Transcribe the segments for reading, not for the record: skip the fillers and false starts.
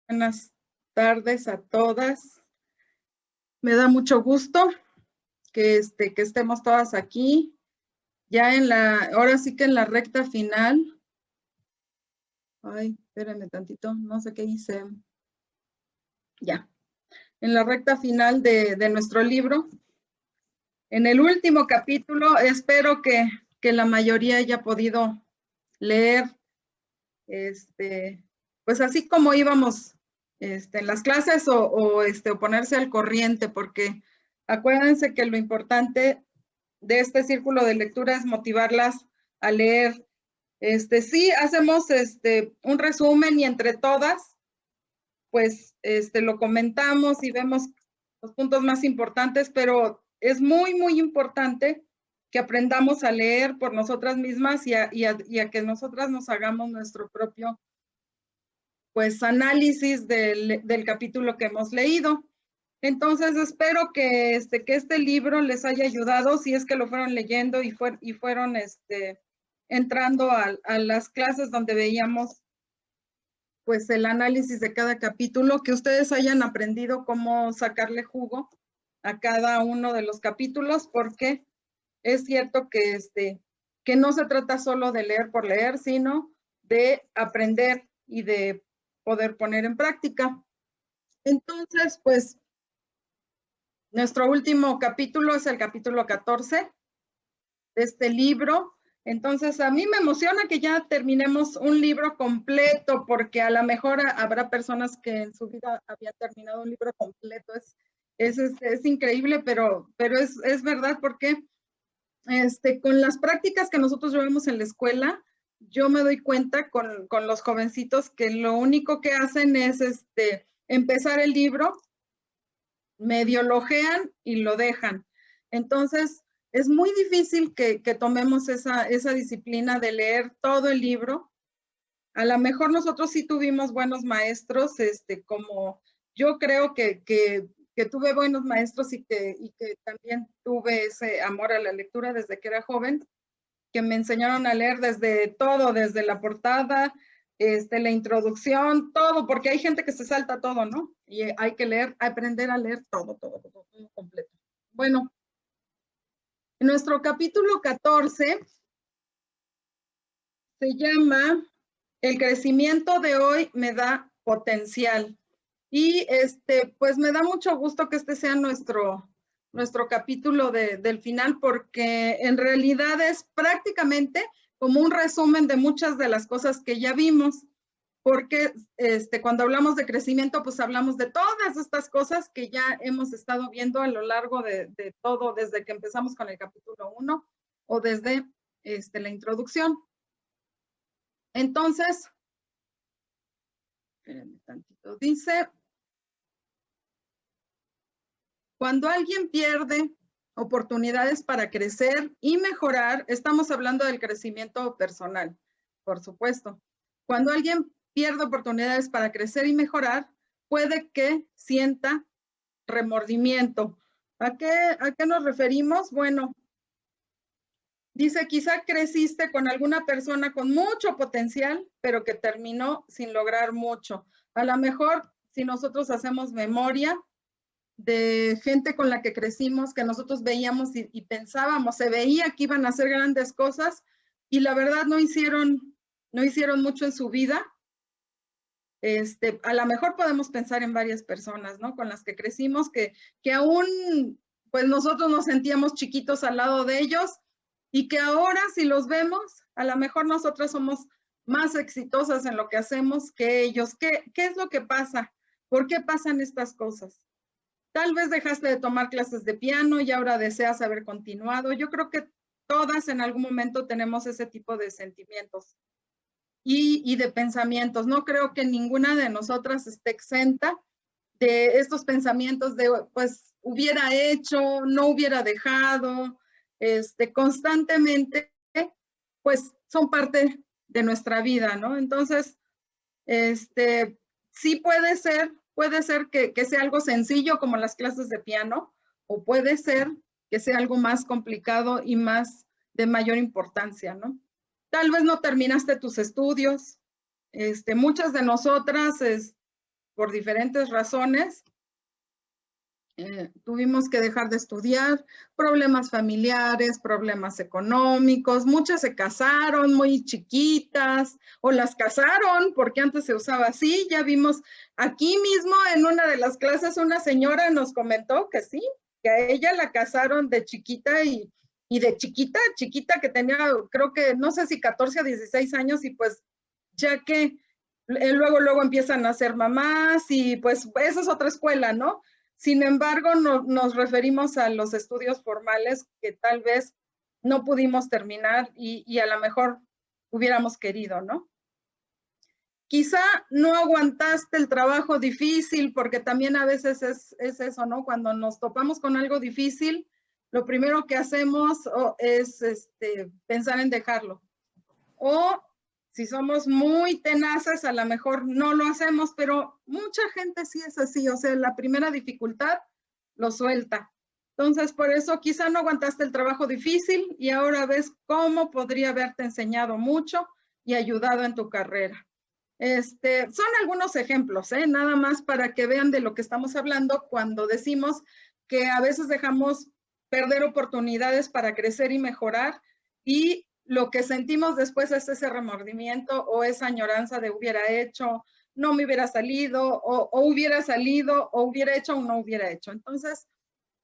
Buenas tardes a todas. Me da mucho gusto que estemos todas aquí, ya ahora sí que en la recta final. Ay, espérenme tantito, no sé qué hice. Ya, en la recta final de nuestro libro. En el último capítulo, espero que la mayoría haya podido leer, pues así como íbamos en las clases o ponerse al corriente, porque acuérdense que lo importante de este círculo de lectura es motivarlas a leer. Sí, hacemos un resumen y entre todas, pues lo comentamos y vemos los puntos más importantes, pero es muy, muy importante que aprendamos a leer por nosotras mismas y a que nosotras nos hagamos nuestro propio pues análisis del capítulo que hemos leído. Entonces espero que este libro les haya ayudado, si es que lo fueron leyendo y fueron entrando a las clases donde veíamos pues el análisis de cada capítulo, que ustedes hayan aprendido cómo sacarle jugo a cada uno de los capítulos, porque es cierto que no se trata solo de leer por leer, sino de aprender y de poder poner en práctica. Entonces, pues, nuestro último capítulo es el capítulo 14 de este libro. Entonces, a mí me emociona que ya terminemos un libro completo, porque a lo mejor habrá personas que en su vida habían terminado un libro completo. Es increíble, pero es verdad, porque con las prácticas que nosotros llevamos en la escuela, yo me doy cuenta con los jovencitos que lo único que hacen es empezar el libro, medio lo ojean y lo dejan. Entonces, es muy difícil que tomemos esa disciplina de leer todo el libro. A lo mejor nosotros sí tuvimos buenos maestros, como yo creo que tuve buenos maestros y que también tuve ese amor a la lectura desde que era joven, que me enseñaron a leer desde todo, desde la portada, la introducción, todo, porque hay gente que se salta todo, ¿no? Y hay que leer, aprender a leer todo completo. Bueno, en nuestro capítulo 14 se llama El crecimiento de hoy me da potencial. Y pues me da mucho gusto que este sea nuestro capítulo del final, porque en realidad es prácticamente como un resumen de muchas de las cosas que ya vimos, porque cuando hablamos de crecimiento, pues hablamos de todas estas cosas que ya hemos estado viendo a lo largo de todo, desde que empezamos con el capítulo 1 o desde la introducción. Entonces, espérenme tantito, dice: cuando alguien pierde oportunidades para crecer y mejorar, estamos hablando del crecimiento personal, por supuesto. Cuando alguien pierde oportunidades para crecer y mejorar, puede que sienta remordimiento. ¿A qué nos referimos? Bueno, dice, quizá creciste con alguna persona con mucho potencial, pero que terminó sin lograr mucho. A lo mejor, si nosotros hacemos memoria de gente con la que crecimos, que nosotros veíamos y pensábamos, se veía que iban a hacer grandes cosas y la verdad no hicieron mucho en su vida. A lo mejor podemos pensar en varias personas, ¿no? Con las que crecimos, que aún, pues nosotros nos sentíamos chiquitos al lado de ellos y que ahora si los vemos, a lo mejor nosotras somos más exitosas en lo que hacemos que ellos. ¿Qué es lo que pasa? ¿Por qué pasan estas cosas? Tal vez dejaste de tomar clases de piano y ahora deseas haber continuado. Yo creo que todas en algún momento tenemos ese tipo de sentimientos y de pensamientos. No creo que ninguna de nosotras esté exenta de estos pensamientos de, pues, hubiera hecho, no hubiera dejado, constantemente, pues, son parte de nuestra vida, ¿no? Entonces, sí puede ser que sea algo sencillo como las clases de piano, o puede ser que sea algo más complicado y más de mayor importancia, ¿no? Tal vez no terminaste tus estudios. Muchas de nosotras por diferentes razones, tuvimos que dejar de estudiar, problemas familiares, problemas económicos, muchas se casaron muy chiquitas o las casaron porque antes se usaba así. Ya vimos aquí mismo en una de las clases una señora nos comentó que sí, que a ella la casaron de chiquita y de chiquita que tenía, creo que no sé si 14 o 16 años y pues ya que luego empiezan a ser mamás y pues esa es otra escuela, ¿no? Sin embargo, nos referimos a los estudios formales que tal vez no pudimos terminar y a lo mejor hubiéramos querido, ¿no? Quizá no aguantaste el trabajo difícil, porque también a veces es eso, ¿no? Cuando nos topamos con algo difícil, lo primero que hacemos es pensar en dejarlo. O si somos muy tenaces, a lo mejor no lo hacemos, pero mucha gente sí es así, o sea, la primera dificultad lo suelta. Entonces, por eso quizá no aguantaste el trabajo difícil y ahora ves cómo podría haberte enseñado mucho y ayudado en tu carrera. Son algunos ejemplos, nada más para que vean de lo que estamos hablando cuando decimos que a veces dejamos perder oportunidades para crecer y mejorar y lo que sentimos después es ese remordimiento o esa añoranza de hubiera hecho, no me hubiera salido o hubiera salido o hubiera hecho o no hubiera hecho. Entonces,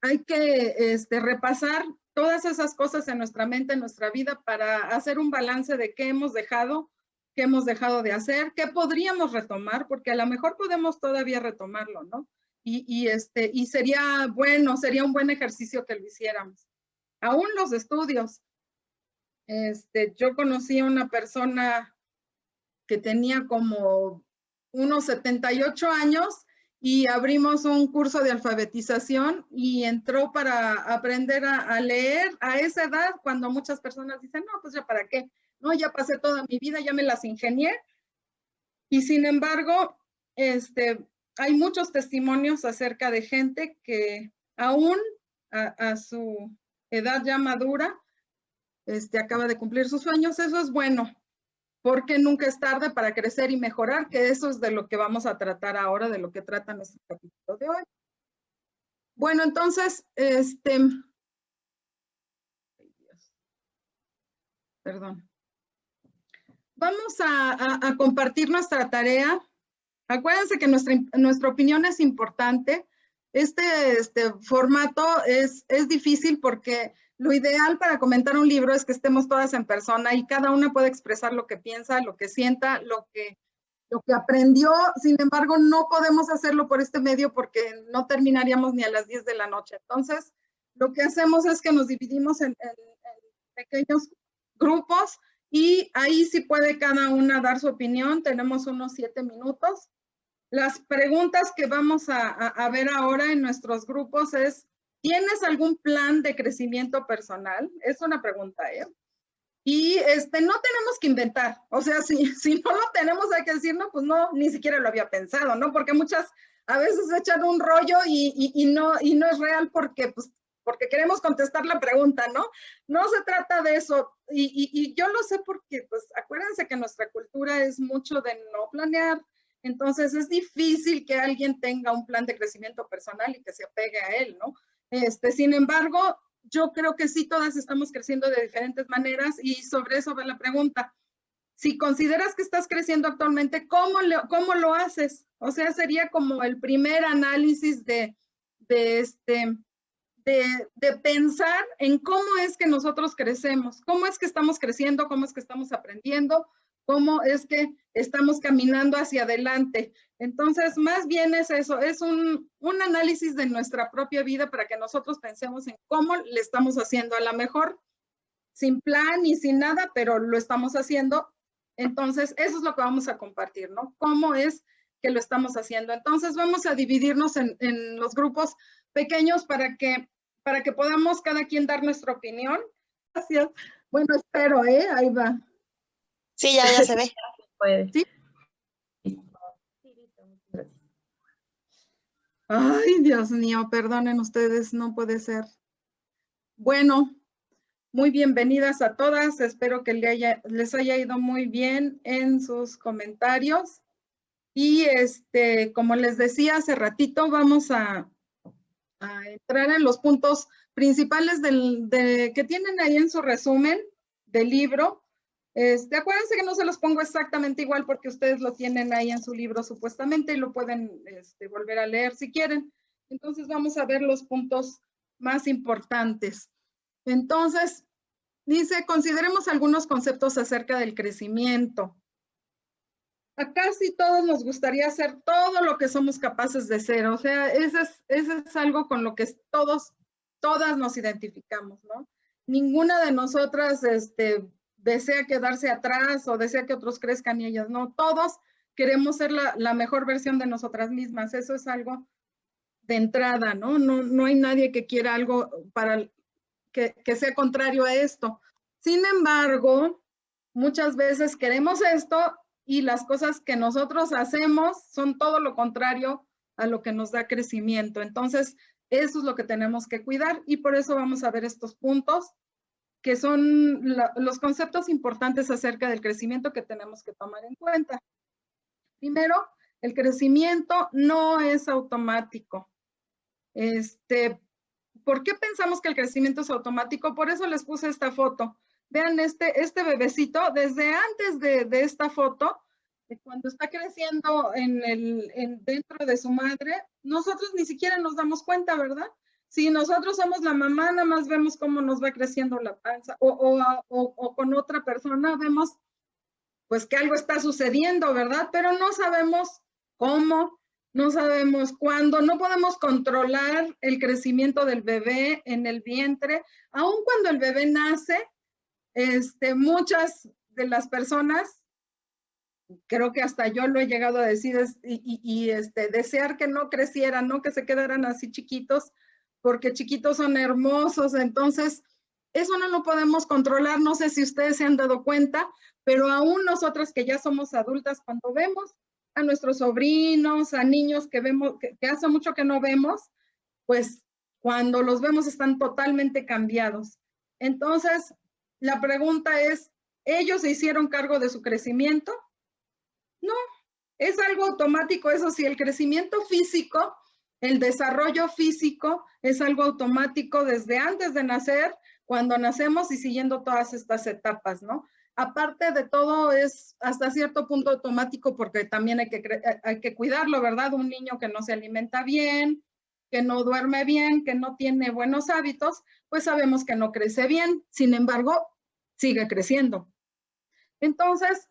hay que repasar todas esas cosas en nuestra mente, en nuestra vida para hacer un balance de qué hemos dejado de hacer, qué podríamos retomar, porque a lo mejor podemos todavía retomarlo, ¿no? Y sería bueno, sería un buen ejercicio que lo hiciéramos. Aún los estudios. Yo conocí a una persona que tenía como unos 78 años y abrimos un curso de alfabetización y entró para aprender a leer a esa edad, cuando muchas personas dicen, no, pues ya para qué, no, ya pasé toda mi vida, ya me las ingenié. Y sin embargo, hay muchos testimonios acerca de gente que aún a su edad ya madura, acaba de cumplir sus sueños. Eso es bueno, porque nunca es tarde para crecer y mejorar, que eso es de lo que vamos a tratar ahora, de lo que trata nuestro capítulo de hoy. Bueno, entonces, perdón. Vamos a compartir nuestra tarea. Acuérdense que nuestra opinión es importante. Este formato es difícil porque lo ideal para comentar un libro es que estemos todas en persona y cada una puede expresar lo que piensa, lo que sienta, lo que aprendió. Sin embargo, no podemos hacerlo por este medio porque no terminaríamos ni a las 10 de la noche. Entonces, lo que hacemos es que nos dividimos en pequeños grupos y ahí sí puede cada una dar su opinión. Tenemos unos 7 minutos. Las preguntas que vamos a ver ahora en nuestros grupos es, ¿tienes algún plan de crecimiento personal? Es una pregunta, ¿eh? Y no tenemos que inventar, o sea, si no lo tenemos hay que decir, no, pues no, ni siquiera lo había pensado, ¿no? Porque muchas a veces echan un rollo y no es real porque queremos contestar la pregunta, ¿no? No se trata de eso, y yo lo sé porque, pues, acuérdense que nuestra cultura es mucho de no planear, entonces es difícil que alguien tenga un plan de crecimiento personal y que se apegue a él, ¿no? Sin embargo, yo creo que sí, todas estamos creciendo de diferentes maneras y sobre eso va la pregunta. Si consideras que estás creciendo actualmente, ¿cómo lo haces? O sea, sería como el primer análisis de pensar en cómo es que nosotros crecemos, cómo es que estamos creciendo, cómo es que estamos aprendiendo, cómo es que estamos caminando hacia adelante. Entonces, más bien es eso, es un análisis de nuestra propia vida para que nosotros pensemos en cómo le estamos haciendo, a lo mejor sin plan y sin nada, pero lo estamos haciendo. Entonces, eso es lo que vamos a compartir, ¿no? ¿Cómo es que lo estamos haciendo? Entonces, vamos a dividirnos en los grupos pequeños para que podamos cada quien dar nuestra opinión. Gracias. Bueno, espero, ahí va. Sí, ya se ve. ¿Sí? Ay, Dios mío, perdonen ustedes, no puede ser. Bueno, muy bienvenidas a todas. Espero que les haya ido muy bien en sus comentarios. Y como les decía hace ratito, vamos a entrar en los puntos principales que tienen ahí en su resumen del libro. Acuérdense que no se los pongo exactamente igual porque ustedes lo tienen ahí en su libro supuestamente y lo pueden volver a leer si quieren. Entonces vamos a ver los puntos más importantes. Entonces, dice, consideremos algunos conceptos acerca del crecimiento. A casi todos nos gustaría hacer todo lo que somos capaces de ser. O sea, ese es algo con lo que todas nos identificamos, ¿no? Ninguna de nosotras desea quedarse atrás o desea que otros crezcan y ellas no. Todos queremos ser la mejor versión de nosotras mismas. Eso es algo de entrada, ¿no? No hay nadie que quiera algo para que sea contrario a esto. Sin embargo, muchas veces queremos esto y las cosas que nosotros hacemos son todo lo contrario a lo que nos da crecimiento. Entonces, eso es lo que tenemos que cuidar y por eso vamos a ver estos puntos que son los conceptos importantes acerca del crecimiento que tenemos que tomar en cuenta. Primero, el crecimiento no es automático. ¿Por qué pensamos que el crecimiento es automático? Por eso les puse esta foto. Vean este bebecito, desde antes de esta foto, cuando está creciendo dentro de su madre, nosotros ni siquiera nos damos cuenta, ¿verdad? Si nosotros somos la mamá, nada más vemos cómo nos va creciendo la panza, o con otra persona vemos pues que algo está sucediendo, ¿verdad? Pero no sabemos cómo, no sabemos cuándo, no podemos controlar el crecimiento del bebé en el vientre. Aun cuando el bebé nace, muchas de las personas, creo que hasta yo lo he llegado a decir, desear que no crecieran, ¿no? Que se quedaran así chiquitos, porque chiquitos son hermosos. Entonces, eso no lo podemos controlar. No sé si ustedes se han dado cuenta, pero aún nosotras que ya somos adultas, cuando vemos a nuestros sobrinos, a niños que vemos, que hace mucho que no vemos, pues cuando los vemos están totalmente cambiados. Entonces, la pregunta es, ¿ellos se hicieron cargo de su crecimiento? No, es algo automático. Eso sí, el crecimiento físico, el desarrollo físico es algo automático desde antes de nacer, cuando nacemos y siguiendo todas estas etapas, ¿no? Aparte de todo, es hasta cierto punto automático porque también hay que cuidarlo, ¿verdad? Un niño que no se alimenta bien, que no duerme bien, que no tiene buenos hábitos, pues sabemos que no crece bien. Sin embargo, sigue creciendo. Entonces,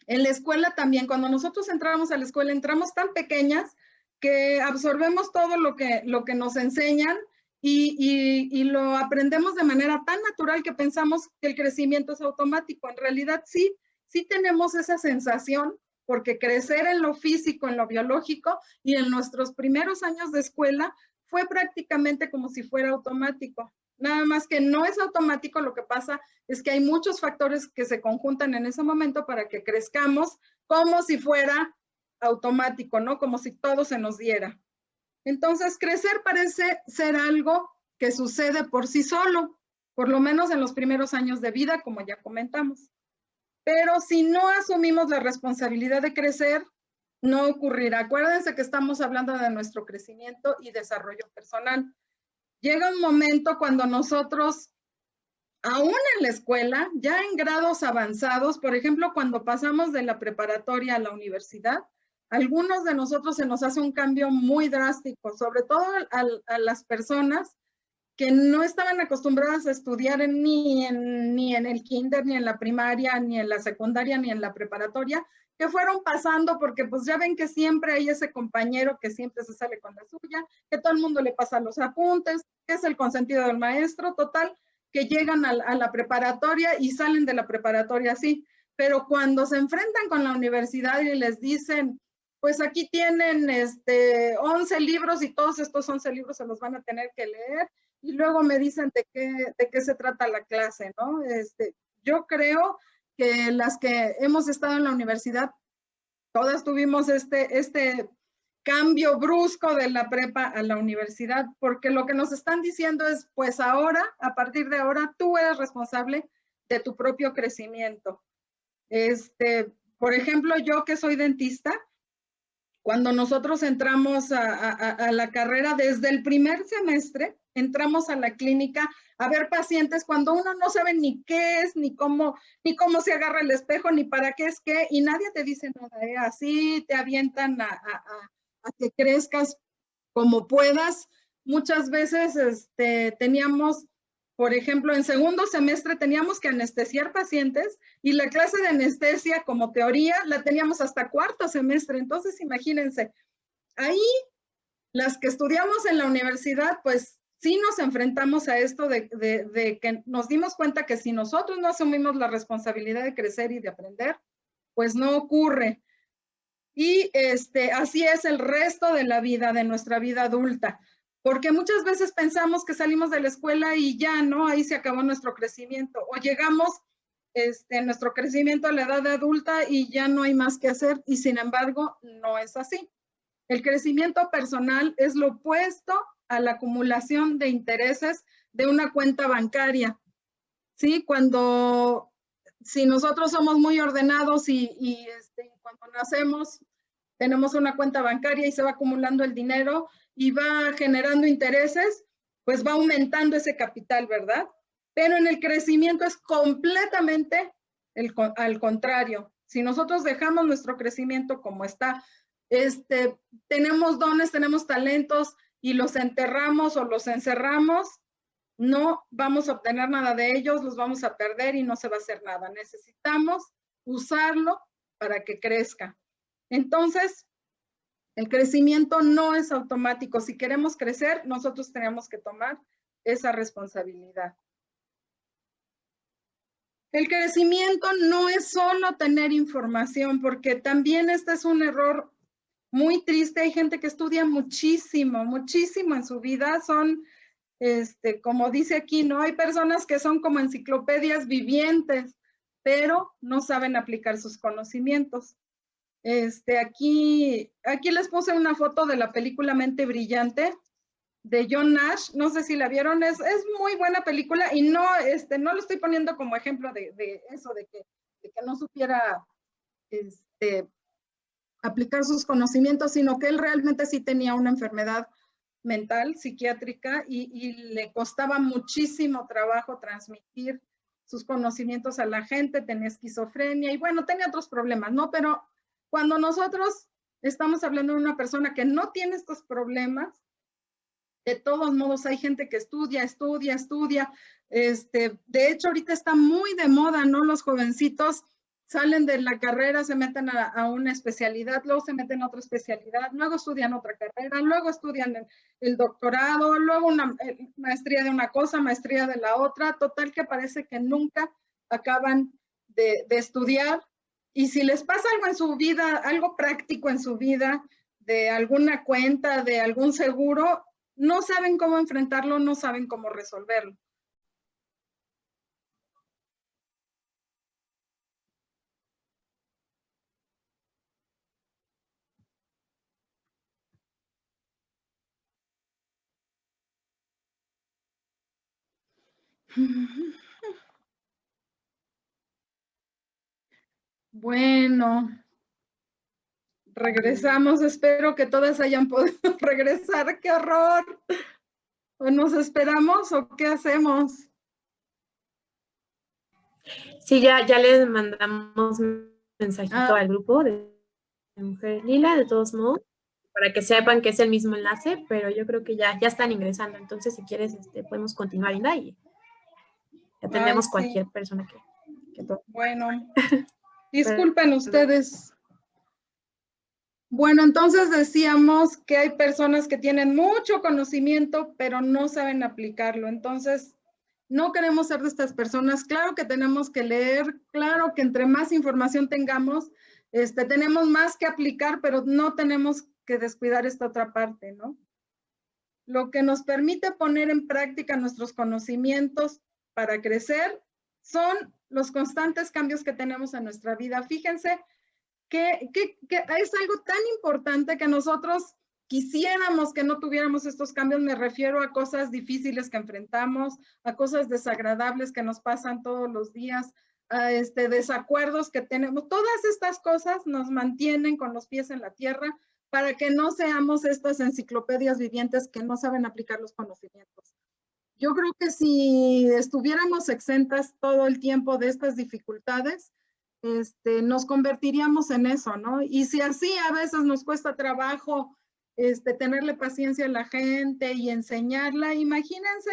en la escuela también, cuando nosotros entramos a la escuela, entramos tan pequeñas que absorbemos todo lo que nos enseñan y lo aprendemos de manera tan natural que pensamos que el crecimiento es automático. En realidad sí tenemos esa sensación, porque crecer en lo físico, en lo biológico y en nuestros primeros años de escuela fue prácticamente como si fuera automático. Nada más que no es automático, lo que pasa es que hay muchos factores que se conjuntan en ese momento para que crezcamos como si fuera automático, ¿no? Como si todo se nos diera. Entonces, crecer parece ser algo que sucede por sí solo, por lo menos en los primeros años de vida, como ya comentamos. Pero si no asumimos la responsabilidad de crecer, no ocurrirá. Acuérdense que estamos hablando de nuestro crecimiento y desarrollo personal. Llega un momento cuando nosotros, aún en la escuela, ya en grados avanzados, por ejemplo, cuando pasamos de la preparatoria a la universidad, algunos de nosotros se nos hace un cambio muy drástico, sobre todo a las personas que no estaban acostumbradas a estudiar ni en el kinder, ni en la primaria, ni en la secundaria, ni en la preparatoria, que fueron pasando porque pues ya ven que siempre hay ese compañero que siempre se sale con la suya, que todo el mundo le pasa los apuntes, que es el consentido del maestro, total, que llegan a la preparatoria y salen de la preparatoria así. Pero cuando se enfrentan con la universidad y les dicen, pues aquí tienen 11 libros y todos estos 11 libros se los van a tener que leer, y luego me dicen de qué se trata la clase, ¿no? Yo creo que las que hemos estado en la universidad, todas tuvimos este cambio brusco de la prepa a la universidad, porque lo que nos están diciendo es, pues ahora, a partir de ahora, tú eres responsable de tu propio crecimiento. Por ejemplo, yo que soy dentista, cuando nosotros entramos a la carrera, desde el primer semestre, entramos a la clínica a ver pacientes cuando uno no sabe ni qué es, ni cómo se agarra el espejo, ni para qué es qué, y nadie te dice nada, ¿eh? Así te avientan a que crezcas como puedas. Muchas veces teníamos, por ejemplo, en segundo semestre teníamos que anestesiar pacientes y la clase de anestesia como teoría la teníamos hasta cuarto semestre. Entonces, imagínense, ahí las que estudiamos en la universidad, pues sí nos enfrentamos a esto de que nos dimos cuenta que si nosotros no asumimos la responsabilidad de crecer y de aprender, pues no ocurre. Y así es el resto de la vida, de nuestra vida adulta. Porque muchas veces pensamos que salimos de la escuela y ya, ¿no? Ahí se acabó nuestro crecimiento. O llegamos nuestro crecimiento a la edad adulta y ya no hay más que hacer. Y sin embargo, no es así. El crecimiento personal es lo opuesto a la acumulación de intereses de una cuenta bancaria. ¿Sí? Si nosotros somos muy ordenados y cuando nacemos tenemos una cuenta bancaria y se va acumulando el dinero y va generando intereses, pues va aumentando ese capital, ¿verdad? Pero en el crecimiento es completamente al contrario. Si nosotros dejamos nuestro crecimiento como está, tenemos dones, tenemos talentos y los enterramos o los encerramos, no vamos a obtener nada de ellos, los vamos a perder y no se va a hacer nada. Necesitamos usarlo para que crezca. Entonces, el crecimiento no es automático. Si queremos crecer, nosotros tenemos que tomar esa responsabilidad. El crecimiento no es solo tener información, porque también este es un error muy triste. Hay gente que estudia muchísimo, muchísimo en su vida. Son, como dice aquí, ¿no? Hay personas que son como enciclopedias vivientes, pero no saben aplicar sus conocimientos. Aquí les puse una foto de la película Mente Brillante de John Nash. No sé si la vieron, es muy buena película y no lo estoy poniendo como ejemplo de eso, de que no supiera aplicar sus conocimientos, sino que él realmente sí tenía una enfermedad mental, psiquiátrica, y le costaba muchísimo trabajo transmitir sus conocimientos a la gente, tenía esquizofrenia y bueno, tenía otros problemas, ¿no? Pero cuando nosotros estamos hablando de una persona que no tiene estos problemas, de todos modos hay gente que estudia. De hecho, ahorita está muy de moda, ¿no? Los jovencitos salen de la carrera, se meten a una especialidad, luego se meten a otra especialidad, luego estudian otra carrera, luego estudian el doctorado, luego una maestría de una cosa, maestría de la otra, total que parece que nunca acaban de estudiar. Y si les pasa algo en su vida, algo práctico en su vida, de alguna cuenta, de algún seguro, no saben cómo enfrentarlo, no saben cómo resolverlo. Bueno, regresamos. Espero que todas hayan podido regresar. ¡Qué horror! ¿O nos esperamos o qué hacemos? Sí, ya les mandamos un mensajito al grupo de Mujer Lila, de todos modos, para que sepan que es el mismo enlace, pero yo creo que ya están ingresando. Entonces, si quieres, podemos continuar, Inda, y atendemos sí. cualquier persona que toque. Bueno, disculpen ustedes. Bueno, entonces decíamos que hay personas que tienen mucho conocimiento, pero no saben aplicarlo. Entonces, no queremos ser de estas personas. Claro que tenemos que leer, claro que entre más información tengamos, tenemos más que aplicar, pero no tenemos que descuidar esta otra parte, ¿no? Lo que nos permite poner en práctica nuestros conocimientos para crecer son los constantes cambios que tenemos en nuestra vida. Fíjense que es algo tan importante que nosotros quisiéramos que no tuviéramos estos cambios. Me refiero a cosas difíciles que enfrentamos, a cosas desagradables que nos pasan todos los días, a desacuerdos que tenemos. Todas estas cosas nos mantienen con los pies en la tierra para que no seamos estas enciclopedias vivientes que no saben aplicar los conocimientos. Yo creo que si estuviéramos exentas todo el tiempo de estas dificultades, nos convertiríamos en eso, ¿no? Y si así a veces nos cuesta trabajo tenerle paciencia a la gente y enseñarla, imagínense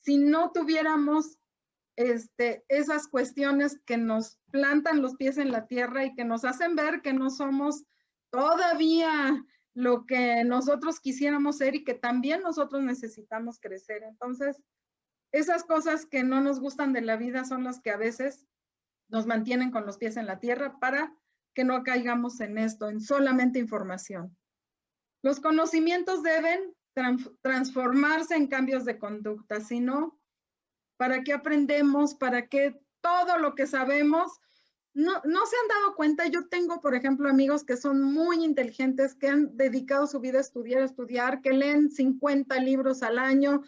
si no tuviéramos esas cuestiones que nos plantan los pies en la tierra y que nos hacen ver que no somos todavía lo que nosotros quisiéramos ser y que también nosotros necesitamos crecer. Entonces, esas cosas que no nos gustan de la vida son las que a veces nos mantienen con los pies en la tierra para que no caigamos en esto, en solamente información. Los conocimientos deben transformarse en cambios de conducta, si no, ¿para qué aprendemos? ¿Para qué todo lo que sabemos? No se han dado cuenta. Yo tengo, por ejemplo, amigos que son muy inteligentes, que han dedicado su vida a estudiar, que leen 50 libros al año,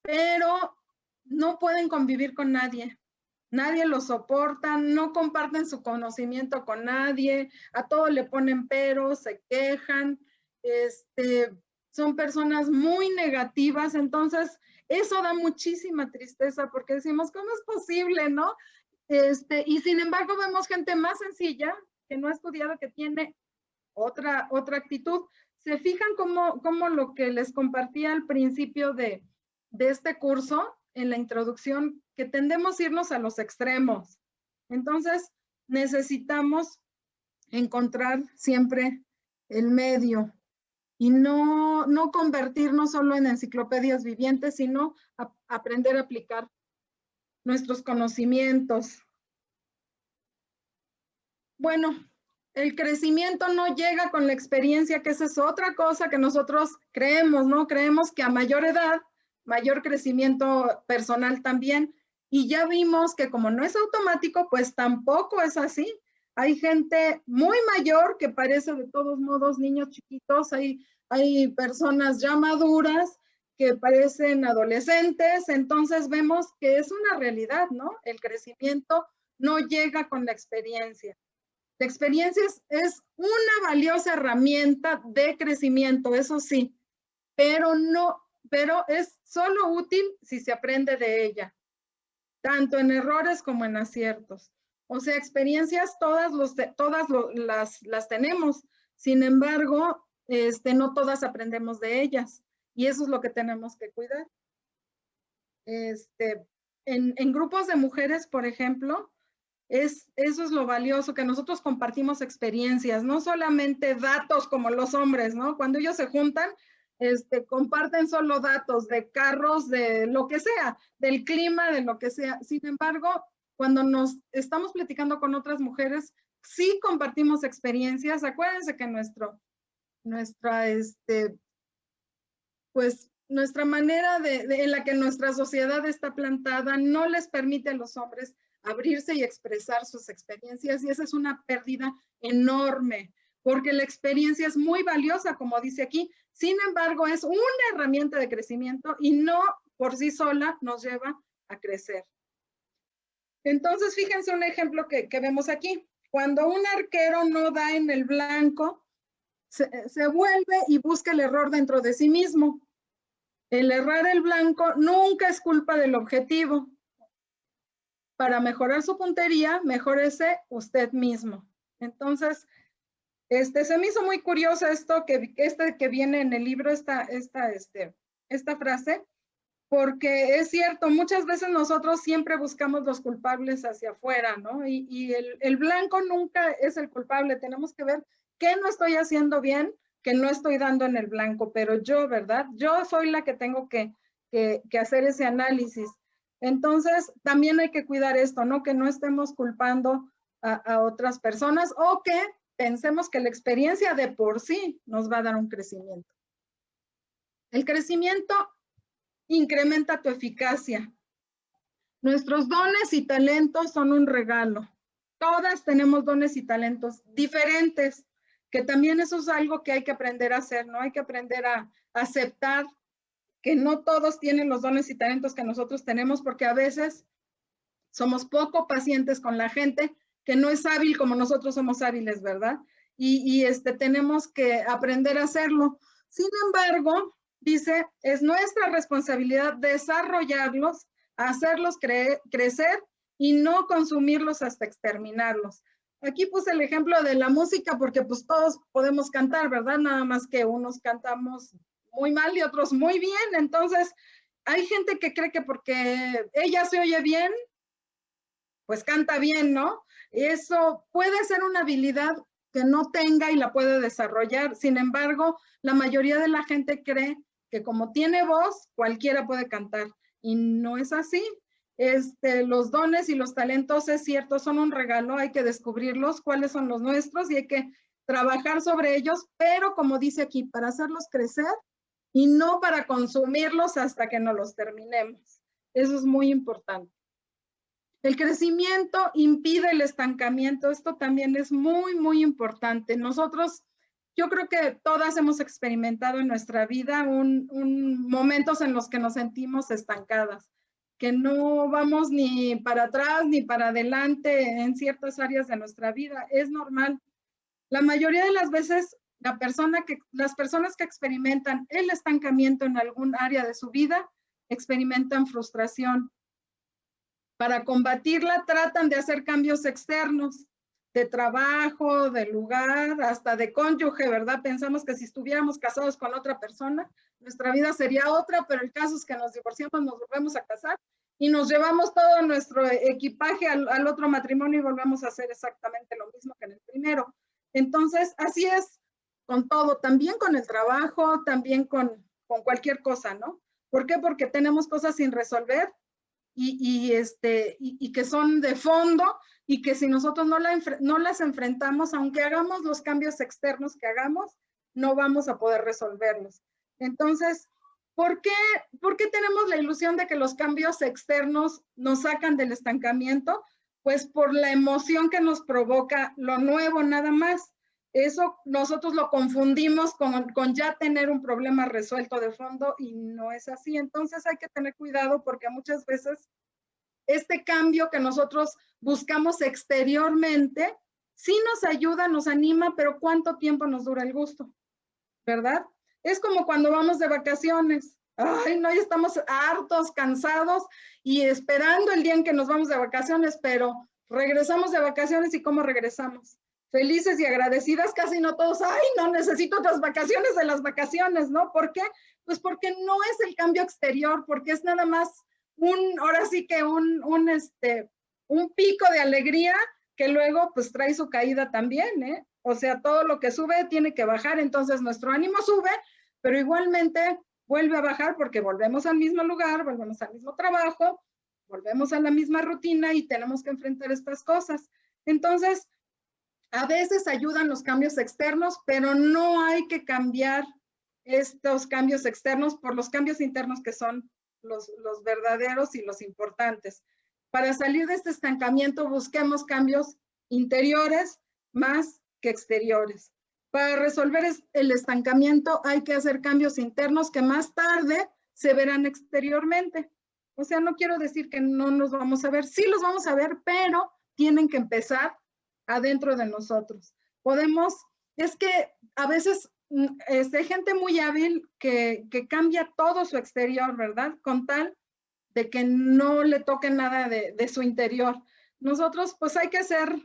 pero no pueden convivir con nadie. Nadie los soporta, no comparten su conocimiento con nadie, a todo le ponen peros, se quejan, son personas muy negativas. Entonces eso da muchísima tristeza porque decimos, ¿cómo es posible, no? Y sin embargo vemos gente más sencilla, que no ha estudiado, que tiene otra actitud. ¿Se fijan cómo lo que les compartía al principio de este curso, en la introducción, que tendemos a irnos a los extremos? Entonces necesitamos encontrar siempre el medio y no convertirnos solo en enciclopedias vivientes, sino aprender a aplicar nuestros conocimientos. Bueno, el crecimiento no llega con la experiencia, que esa es otra cosa que nosotros creemos, ¿no? Creemos que a mayor edad, mayor crecimiento personal también, y ya vimos que como no es automático, pues tampoco es así. Hay gente muy mayor que parece de todos modos niños chiquitos, hay personas ya maduras que parecen adolescentes, entonces vemos que es una realidad, ¿no? El crecimiento no llega con la experiencia. La experiencia es una valiosa herramienta de crecimiento, eso sí, pero es solo útil si se aprende de ella, tanto en errores como en aciertos. O sea, experiencias todas las tenemos, sin embargo, no todas aprendemos de ellas, y eso es lo que tenemos que cuidar. En grupos de mujeres, por ejemplo, eso es lo valioso, que nosotros compartimos experiencias, no solamente datos como los hombres, ¿no? Cuando ellos se juntan, comparten solo datos de carros, de lo que sea, del clima, de lo que sea. Sin embargo, cuando nos estamos platicando con otras mujeres, sí compartimos experiencias. Acuérdense que nuestra manera en la que nuestra sociedad está plantada no les permite a los hombres abrirse y expresar sus experiencias, y esa es una pérdida enorme, porque la experiencia es muy valiosa, como dice aquí. Sin embargo, es una herramienta de crecimiento y no por sí sola nos lleva a crecer. Entonces, fíjense un ejemplo que vemos aquí. Cuando un arquero no da en el blanco, se vuelve y busca el error dentro de sí mismo. El errar el blanco nunca es culpa del objetivo. Para mejorar su puntería, mejórese usted mismo. Entonces, se me hizo muy curioso esto que viene en el libro, esta frase, porque es cierto, muchas veces nosotros siempre buscamos los culpables hacia afuera, ¿no? Y el blanco nunca es el culpable. Tenemos que ver qué no estoy haciendo bien, que no estoy dando en el blanco, pero yo, ¿verdad? Yo soy la que tengo que hacer ese análisis. Entonces, también hay que cuidar esto, ¿no? Que no estemos culpando a otras personas, o que pensemos que la experiencia de por sí nos va a dar un crecimiento. El crecimiento incrementa tu eficacia. Nuestros dones y talentos son un regalo. Todas tenemos dones y talentos diferentes, que también eso es algo que hay que aprender a hacer, ¿no? Hay que aprender a aceptar que no todos tienen los dones y talentos que nosotros tenemos, porque a veces somos poco pacientes con la gente que no es hábil como nosotros somos hábiles, ¿verdad? y tenemos que aprender a hacerlo. Sin embargo, dice, es nuestra responsabilidad desarrollarlos, hacerlos crecer y no consumirlos hasta exterminarlos. Aquí puse el ejemplo de la música porque pues todos podemos cantar, ¿verdad? Nada más que unos cantamos muy mal y otros muy bien. Entonces, hay gente que cree que porque ella se oye bien, pues canta bien, ¿no? Eso puede ser una habilidad que no tenga y la puede desarrollar. Sin embargo, la mayoría de la gente cree que como tiene voz, cualquiera puede cantar. Y no es así. Los dones y los talentos, es cierto, son un regalo, hay que descubrirlos, cuáles son los nuestros y hay que trabajar sobre ellos, pero como dice aquí, para hacerlos crecer y no para consumirlos hasta que no los terminemos. Eso es muy importante. El crecimiento impide el estancamiento. Esto también es muy, muy importante. Nosotros, yo creo que todas hemos experimentado en nuestra vida momentos en los que nos sentimos estancadas, que no vamos ni para atrás ni para adelante en ciertas áreas de nuestra vida. Es normal. La mayoría de las veces, las personas que experimentan el estancamiento en algún área de su vida experimentan frustración. Para combatirla tratan de hacer cambios externos, de trabajo, de lugar, hasta de cónyuge, ¿verdad? Pensamos que si estuviéramos casados con otra persona, nuestra vida sería otra, pero el caso es que nos divorciamos, nos volvemos a casar y nos llevamos todo nuestro equipaje al otro matrimonio y volvemos a hacer exactamente lo mismo que en el primero. Entonces, así es con todo, también con el trabajo, también con cualquier cosa, ¿no? ¿Por qué? Porque tenemos cosas sin resolver y que son de fondo y que si nosotros no las enfrentamos, aunque hagamos los cambios externos que hagamos, no vamos a poder resolverlos. Entonces, ¿por qué tenemos la ilusión de que los cambios externos nos sacan del estancamiento? Pues por la emoción que nos provoca lo nuevo nada más. Eso nosotros lo confundimos con ya tener un problema resuelto de fondo y no es así. Entonces hay que tener cuidado porque muchas veces este cambio que nosotros buscamos exteriormente sí nos ayuda, nos anima, pero ¿cuánto tiempo nos dura el gusto? ¿Verdad? Es como cuando vamos de vacaciones. Ay, no, ya estamos hartos, cansados y esperando el día en que nos vamos de vacaciones, pero regresamos de vacaciones y ¿cómo regresamos? Felices y agradecidas, casi no todos, ay, no, necesito otras vacaciones de las vacaciones, ¿no? ¿Por qué? Pues porque no es el cambio exterior, porque es nada más ahora sí que un pico de alegría que luego pues trae su caída también, ¿eh? O sea, todo lo que sube tiene que bajar, entonces nuestro ánimo sube, pero igualmente vuelve a bajar porque volvemos al mismo lugar, volvemos al mismo trabajo, volvemos a la misma rutina y tenemos que enfrentar estas cosas. Entonces, a veces ayudan los cambios externos, pero no hay que cambiar estos cambios externos por los cambios internos que son los verdaderos y los importantes. Para salir de este estancamiento busquemos cambios interiores más que exteriores. Para resolver el estancamiento hay que hacer cambios internos que más tarde se verán exteriormente. O sea, no quiero decir que no nos vamos a ver, sí los vamos a ver, pero tienen que empezar adentro de nosotros. Es que a veces hay gente muy hábil que cambia todo su exterior, ¿verdad? Con tal de que no le toque nada de su interior. Nosotros pues hay que ser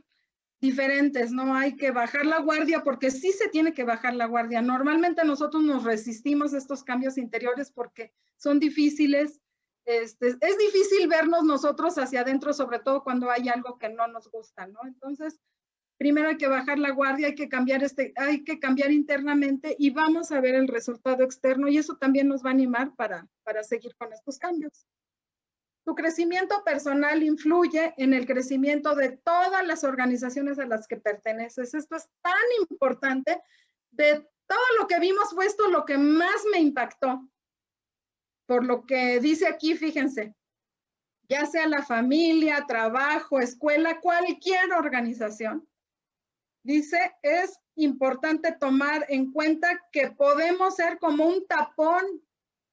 diferentes, no hay que bajar la guardia porque sí se tiene que bajar la guardia. Normalmente nosotros nos resistimos a estos cambios interiores porque son difíciles. Es difícil vernos nosotros hacia adentro, sobre todo cuando hay algo que no nos gusta, ¿no? Entonces, primero hay que bajar la guardia, hay que cambiar internamente y vamos a ver el resultado externo y eso también nos va a animar para seguir con estos cambios. Tu crecimiento personal influye en el crecimiento de todas las organizaciones a las que perteneces. Esto es tan importante. De todo lo que vimos fue esto lo que más me impactó. Por lo que dice aquí, fíjense, ya sea la familia, trabajo, escuela, cualquier organización, dice, es importante tomar en cuenta que podemos ser como un tapón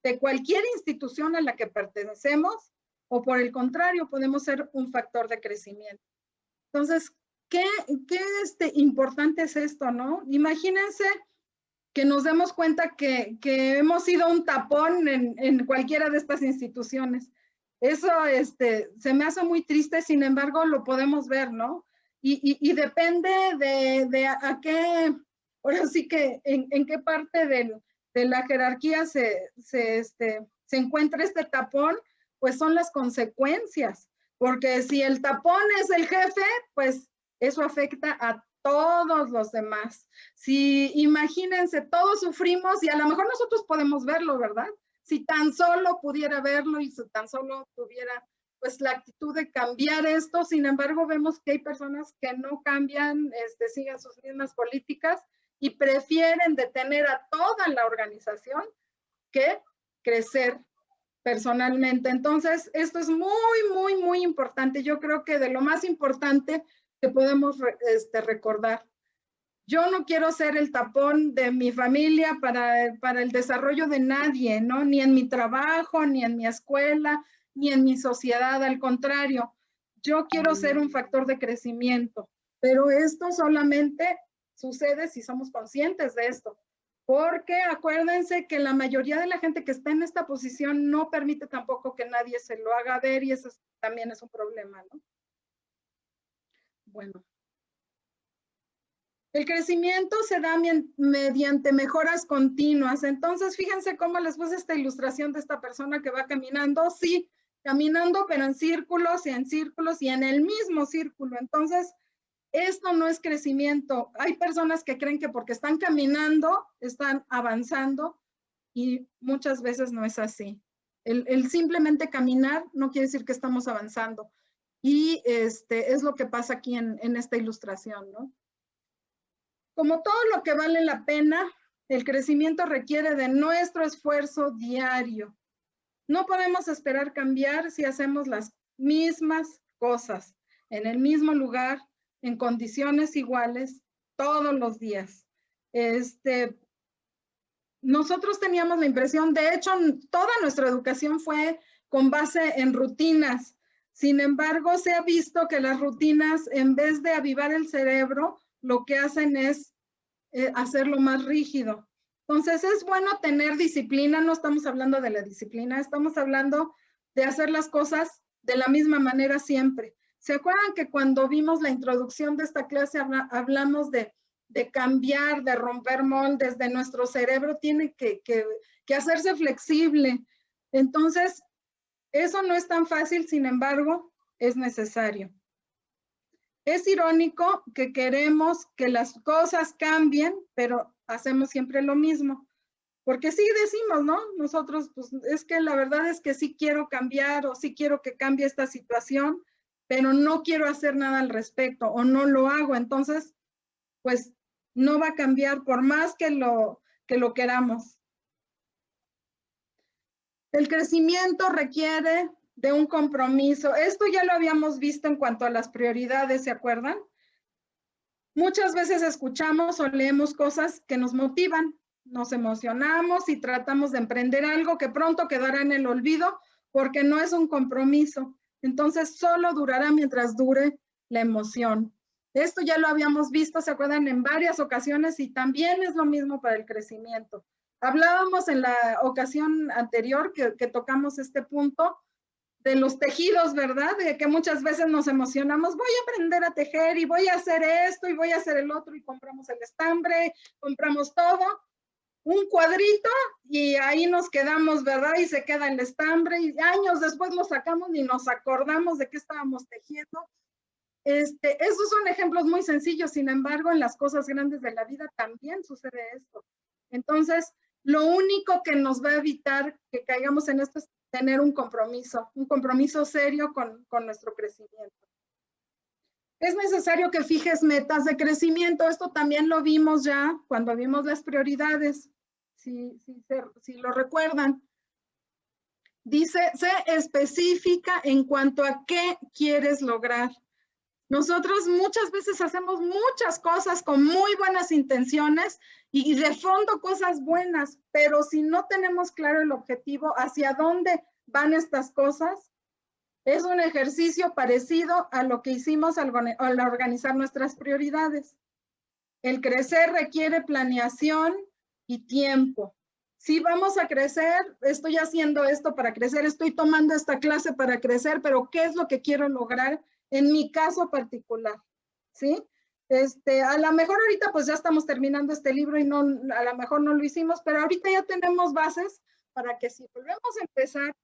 de cualquier institución a la que pertenecemos o por el contrario, podemos ser un factor de crecimiento. Entonces, qué importante es esto, ¿no? Imagínense que nos demos cuenta que hemos sido un tapón en cualquiera de estas instituciones. Eso se me hace muy triste, sin embargo, lo podemos ver, ¿no? Y depende de a qué, ahora sí que en qué parte de la jerarquía se encuentra este tapón, pues son las consecuencias. Porque si el tapón es el jefe, pues eso afecta a todos los demás. Si imagínense, todos sufrimos y a lo mejor nosotros podemos verlo, ¿verdad? Si tan solo pudiera verlo y si tan solo tuviera pues la actitud de cambiar esto, sin embargo vemos que hay personas que no cambian, siguen sus mismas políticas y prefieren detener a toda la organización que crecer personalmente. Entonces, esto es muy, muy, muy importante. Yo creo que de lo más importante que podemos recordar. Yo no quiero ser el tapón de mi familia para el desarrollo de nadie, ¿no? Ni en mi trabajo, ni en mi escuela, ni en mi sociedad. Al contrario, yo quiero ser un factor de crecimiento, pero esto solamente sucede si somos conscientes de esto. Porque acuérdense que la mayoría de la gente que está en esta posición no permite tampoco que nadie se lo haga ver y eso también es un problema, ¿no? Bueno. El crecimiento se da mediante mejoras continuas. Entonces, fíjense cómo les puse esta ilustración de esta persona que va caminando. Sí, caminando, pero en círculos y en el mismo círculo. Entonces, esto no es crecimiento. Hay personas que creen que porque están caminando, están avanzando y muchas veces no es así. El simplemente caminar no quiere decir que estamos avanzando. Y es lo que pasa aquí en esta ilustración, ¿no? Como todo lo que vale la pena, el crecimiento requiere de nuestro esfuerzo diario. No podemos esperar cambiar si hacemos las mismas cosas, en el mismo lugar, en condiciones iguales, todos los días. Nosotros teníamos la impresión, de hecho, toda nuestra educación fue con base en rutinas. Sin embargo, se ha visto que las rutinas, en vez de avivar el cerebro, lo que hacen es hacerlo más rígido. Entonces, es bueno tener disciplina, no estamos hablando de la disciplina, estamos hablando de hacer las cosas de la misma manera siempre. ¿Se acuerdan que cuando vimos la introducción de esta clase hablamos de cambiar, de romper moldes, de nuestro cerebro tiene que hacerse flexible? Entonces, eso no es tan fácil, sin embargo, es necesario. Es irónico que queremos que las cosas cambien, pero hacemos siempre lo mismo. Porque sí decimos, ¿no? Nosotros, pues es que la verdad es que sí quiero cambiar o sí quiero que cambie esta situación, pero no quiero hacer nada al respecto o no lo hago. Entonces, pues no va a cambiar por más que lo queramos. El crecimiento requiere de un compromiso. Esto ya lo habíamos visto en cuanto a las prioridades, ¿se acuerdan? Muchas veces escuchamos o leemos cosas que nos motivan, nos emocionamos y tratamos de emprender algo que pronto quedará en el olvido porque no es un compromiso. Entonces, solo durará mientras dure la emoción. Esto ya lo habíamos visto, ¿se acuerdan? En varias ocasiones y también es lo mismo para el crecimiento. Hablábamos en la ocasión anterior que tocamos este punto de los tejidos, ¿verdad? De que muchas veces nos emocionamos, voy a aprender a tejer y voy a hacer esto y voy a hacer el otro y compramos el estambre, compramos todo, un cuadrito y ahí nos quedamos, ¿verdad? Y se queda el estambre y años después lo sacamos y nos acordamos de qué estábamos tejiendo. Esos son ejemplos muy sencillos, sin embargo, en las cosas grandes de la vida también sucede esto. Entonces, lo único que nos va a evitar que caigamos en esto es tener un compromiso serio con nuestro crecimiento. Es necesario que fijes metas de crecimiento. Esto también lo vimos ya cuando vimos las prioridades, si lo recuerdan. Dice, sé específica en cuanto a qué quieres lograr. Nosotros muchas veces hacemos muchas cosas con muy buenas intenciones y de fondo cosas buenas, pero si no tenemos claro el objetivo, hacia dónde van estas cosas, Es un ejercicio parecido a lo que hicimos al organizar nuestras prioridades. El crecer requiere planeación y tiempo. Si vamos a crecer, estoy haciendo esto para crecer, estoy tomando esta clase para crecer, pero ¿qué es lo que quiero lograr en mi caso particular? ¿Sí? A lo mejor ahorita pues ya estamos terminando este libro y no, a lo mejor no lo hicimos, pero ahorita ya tenemos bases para que si volvemos a empezar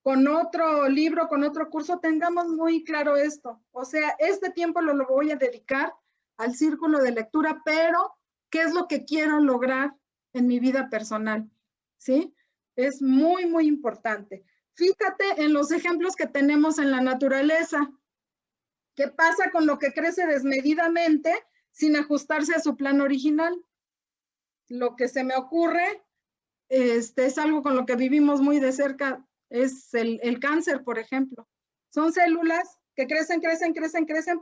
con otro libro, con otro curso, tengamos muy claro esto. O sea, este tiempo lo voy a dedicar al círculo de lectura, pero ¿qué es lo que quiero lograr en mi vida personal? ¿Sí? Es muy, muy importante. Fíjate en los ejemplos que tenemos en la naturaleza. ¿Qué pasa con lo que crece desmedidamente sin ajustarse a su plan original? Lo que se me ocurre es algo con lo que vivimos muy de cerca, es el cáncer, por ejemplo. Son células que crecen,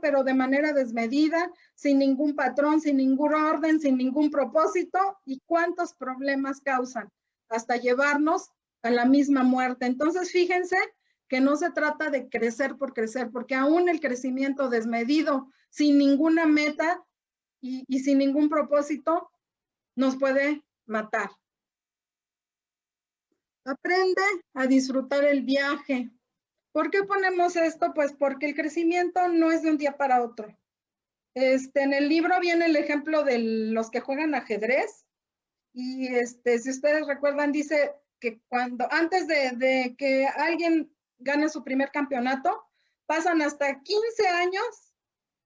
pero de manera desmedida, sin ningún patrón, sin ningún orden, sin ningún propósito. ¿Y cuántos problemas causan? Hasta llevarnos a la misma muerte. Entonces, fíjense que no se trata de crecer por crecer, porque aún el crecimiento desmedido, sin ninguna meta y sin ningún propósito, nos puede matar. Aprende a disfrutar el viaje. ¿Por qué ponemos esto? Pues porque el crecimiento no es de un día para otro. En el libro viene el ejemplo de los que juegan ajedrez y si ustedes recuerdan, dice que antes de que alguien gane su primer campeonato, pasan hasta 15 años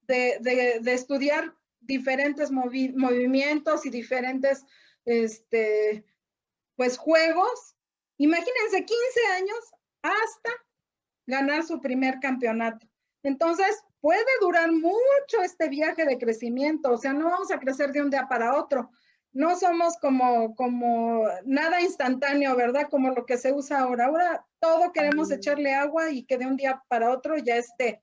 de estudiar diferentes movimientos y diferentes pues juegos. Imagínense 15 años hasta ganar su primer campeonato. Entonces, puede durar mucho este viaje de crecimiento, o sea, no vamos a crecer de un día para otro. No somos como nada instantáneo, ¿verdad? Como lo que se usa ahora. Ahora todo queremos echarle agua y que de un día para otro ya esté.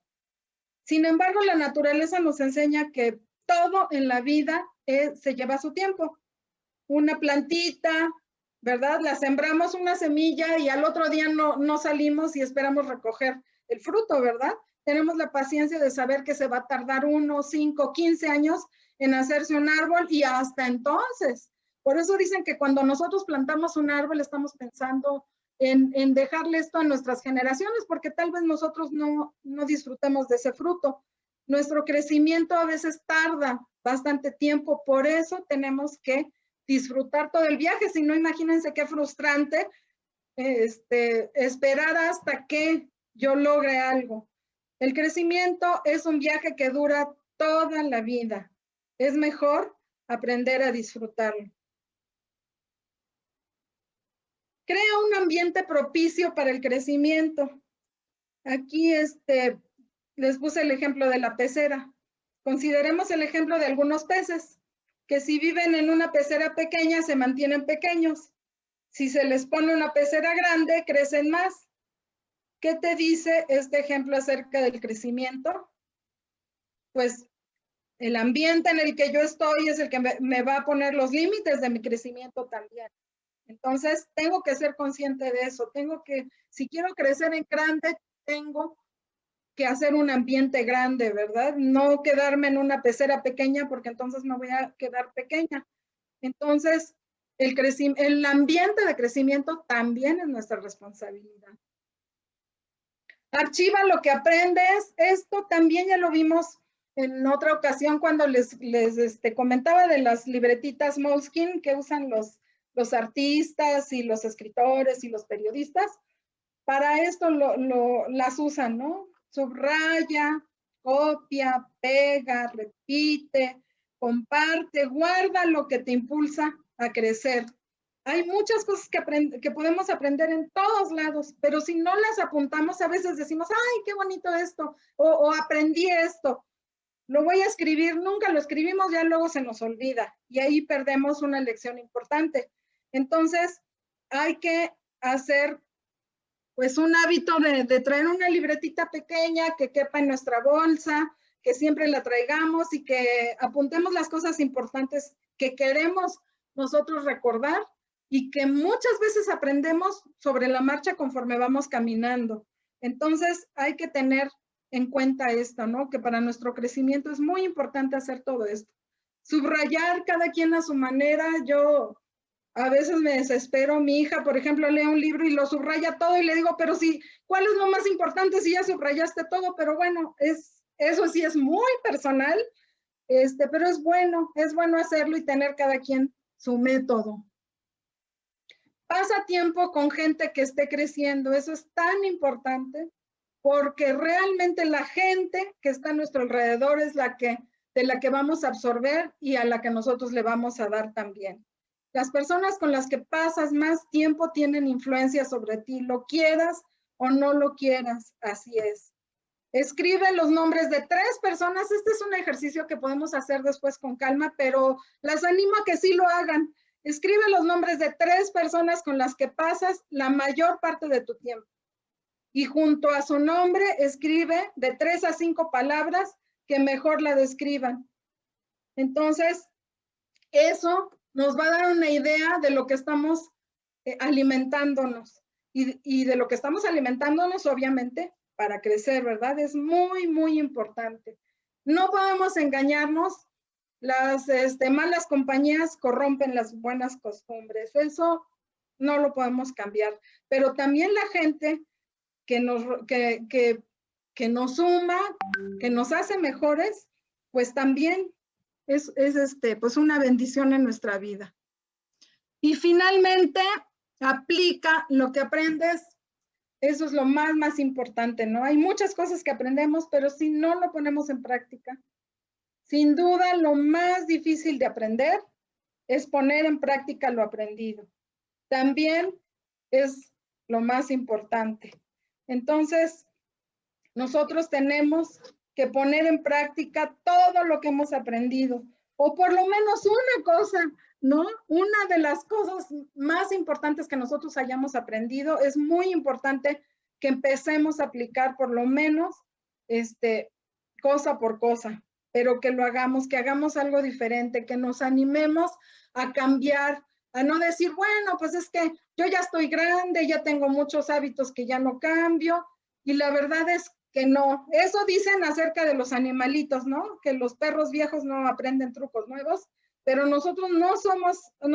Sin embargo, la naturaleza nos enseña que todo en la vida se lleva su tiempo. Una plantita, ¿verdad? La sembramos una semilla y al otro día no salimos y esperamos recoger el fruto, ¿verdad? Tenemos la paciencia de saber que se va a tardar 1, 5, 15 años en hacerse un árbol y hasta entonces. Por eso dicen que cuando nosotros plantamos un árbol estamos pensando en dejarle esto a nuestras generaciones, porque tal vez nosotros no disfrutemos de ese fruto. Nuestro crecimiento a veces tarda bastante tiempo, por eso tenemos que disfrutar todo el viaje, si no, imagínense qué frustrante esperar hasta que yo logre algo. El crecimiento es un viaje que dura toda la vida. Es mejor aprender a disfrutarlo. Crea un ambiente propicio para el crecimiento. Aquí les puse el ejemplo de la pecera. Consideremos el ejemplo de algunos peces, que si viven en una pecera pequeña se mantienen pequeños. Si se les pone una pecera grande, crecen más. ¿Qué te dice este ejemplo acerca del crecimiento? Pues el ambiente en el que yo estoy es el que me va a poner los límites de mi crecimiento también. Entonces, tengo que ser consciente de eso. Si quiero crecer en grande, tengo que hacer un ambiente grande, ¿verdad? No quedarme en una pecera pequeña porque entonces me voy a quedar pequeña. Entonces, el ambiente de crecimiento también es nuestra responsabilidad. Archiva lo que aprendes. Esto también ya lo vimos en otra ocasión cuando les comentaba de las libretitas Moleskine que usan los artistas y los escritores y los periodistas. Para esto las usan, ¿no? Subraya, copia, pega, repite, comparte, guarda lo que te impulsa a crecer. Hay muchas cosas que podemos aprender en todos lados, pero si no las apuntamos, a veces decimos, ¡ay, qué bonito esto! O aprendí esto. Lo voy a escribir, nunca lo escribimos, ya luego se nos olvida y ahí perdemos una lección importante. Entonces, hay que hacer pues un hábito de traer una libretita pequeña que quepa en nuestra bolsa, que siempre la traigamos y que apuntemos las cosas importantes que queremos nosotros recordar y que muchas veces aprendemos sobre la marcha conforme vamos caminando. Entonces hay que tener en cuenta esto, ¿no? Que para nuestro crecimiento es muy importante hacer todo esto. Subrayar cada quien a su manera. Yo a veces me desespero. Mi hija, por ejemplo, lee un libro y lo subraya todo y le digo, pero sí, ¿cuál es lo más importante si ya subrayaste todo? Pero bueno, eso sí es muy personal, pero es bueno hacerlo y tener cada quien su método. Pasa tiempo con gente que esté creciendo, eso es tan importante, porque realmente la gente que está a nuestro alrededor es de la que vamos a absorber y a la que nosotros le vamos a dar también. Las personas con las que pasas más tiempo tienen influencia sobre ti, lo quieras o no lo quieras, así es. Escribe los nombres de 3 personas. Este es un ejercicio que podemos hacer después con calma, pero las animo a que sí lo hagan. Escribe los nombres de 3 personas con las que pasas la mayor parte de tu tiempo. Y junto a su nombre escribe de 3 a 5 palabras que mejor la describan. Entonces, eso nos va a dar una idea de lo que estamos alimentándonos y de lo que estamos alimentándonos, obviamente, para crecer, ¿verdad? Es muy, muy importante. No podemos engañarnos. Las malas compañías corrompen las buenas costumbres. Eso no lo podemos cambiar. Pero también la gente que nos suma, que nos hace mejores, pues también es pues una bendición en nuestra vida. Y finalmente, aplica lo que aprendes. Eso es lo más importante, ¿no? Hay muchas cosas que aprendemos, pero si no lo ponemos en práctica, sin duda lo más difícil de aprender es poner en práctica lo aprendido. También es lo más importante. Entonces, nosotros tenemos que poner en práctica todo lo que hemos aprendido, o por lo menos una cosa, ¿no? Una de las cosas más importantes que nosotros hayamos aprendido, es muy importante que empecemos a aplicar por lo menos cosa por cosa, pero que lo hagamos, que hagamos algo diferente, que nos animemos a cambiar, a no decir, bueno, pues es que yo ya estoy grande, ya tengo muchos hábitos que ya no cambio, y la verdad es que no. Eso dicen acerca de los animalitos, ¿no? Que los perros viejos no aprenden trucos nuevos, pero nosotros no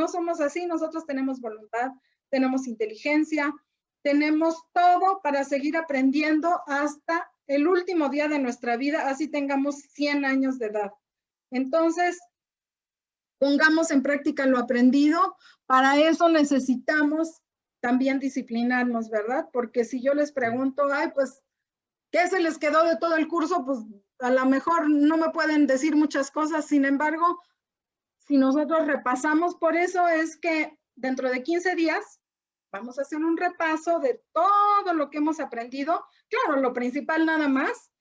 somos así. Nosotros tenemos voluntad, tenemos inteligencia, tenemos todo para seguir aprendiendo hasta el último día de nuestra vida, así tengamos 100 años de edad. Entonces, pongamos en práctica lo aprendido. Para eso necesitamos también disciplinarnos, ¿verdad? Porque si yo les pregunto, ay, pues, ¿qué se les quedó de todo el curso? Pues a lo mejor no me pueden decir muchas cosas. Sin embargo, si nosotros repasamos, por eso es que dentro de 15 días vamos a hacer un repaso de todo lo que hemos aprendido. Claro, lo principal nada más,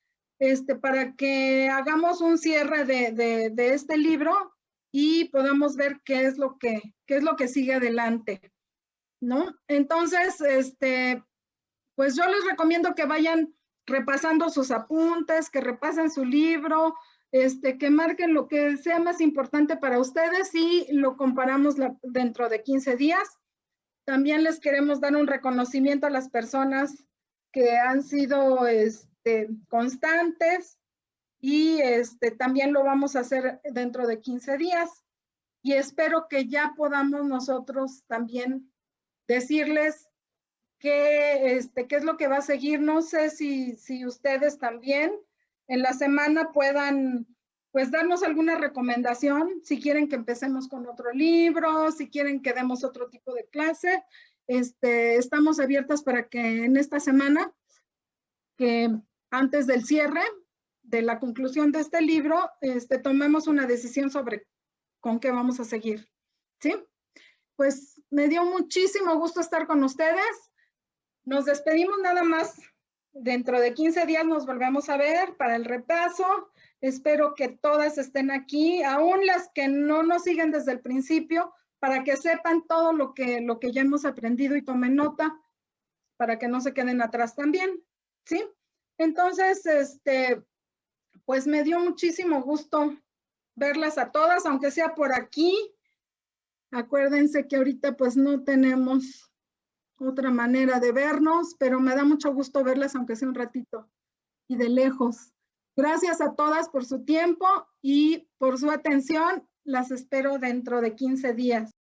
para que hagamos un cierre de este libro y podamos ver qué es lo que sigue adelante, ¿no? Entonces, pues yo les recomiendo que vayan repasando sus apuntes, que repasen su libro, que marquen lo que sea más importante para ustedes y lo comparamos dentro de 15 días. También les queremos dar un reconocimiento a las personas que han sido constantes y también lo vamos a hacer dentro de 15 días. Y espero que ya podamos nosotros también decirles qué es lo que va a seguir. No sé si ustedes también en la semana puedan pues darnos alguna recomendación, si quieren que empecemos con otro libro, si quieren que demos otro tipo de clase. Estamos abiertas para que en esta semana, que antes del cierre, de la conclusión de este libro, tomemos una decisión sobre con qué vamos a seguir, ¿sí? Pues me dio muchísimo gusto estar con ustedes. Nos despedimos nada más. Dentro de 15 días nos volvemos a ver para el repaso. Espero que todas estén aquí, aún las que no nos siguen desde el principio, para que sepan todo lo que ya hemos aprendido y tomen nota, para que no se queden atrás también, ¿sí? Entonces, pues me dio muchísimo gusto verlas a todas, aunque sea por aquí. Acuérdense que ahorita pues no tenemos otra manera de vernos, pero me da mucho gusto verlas, aunque sea un ratito y de lejos. Gracias a todas por su tiempo y por su atención. Las espero dentro de 15 días.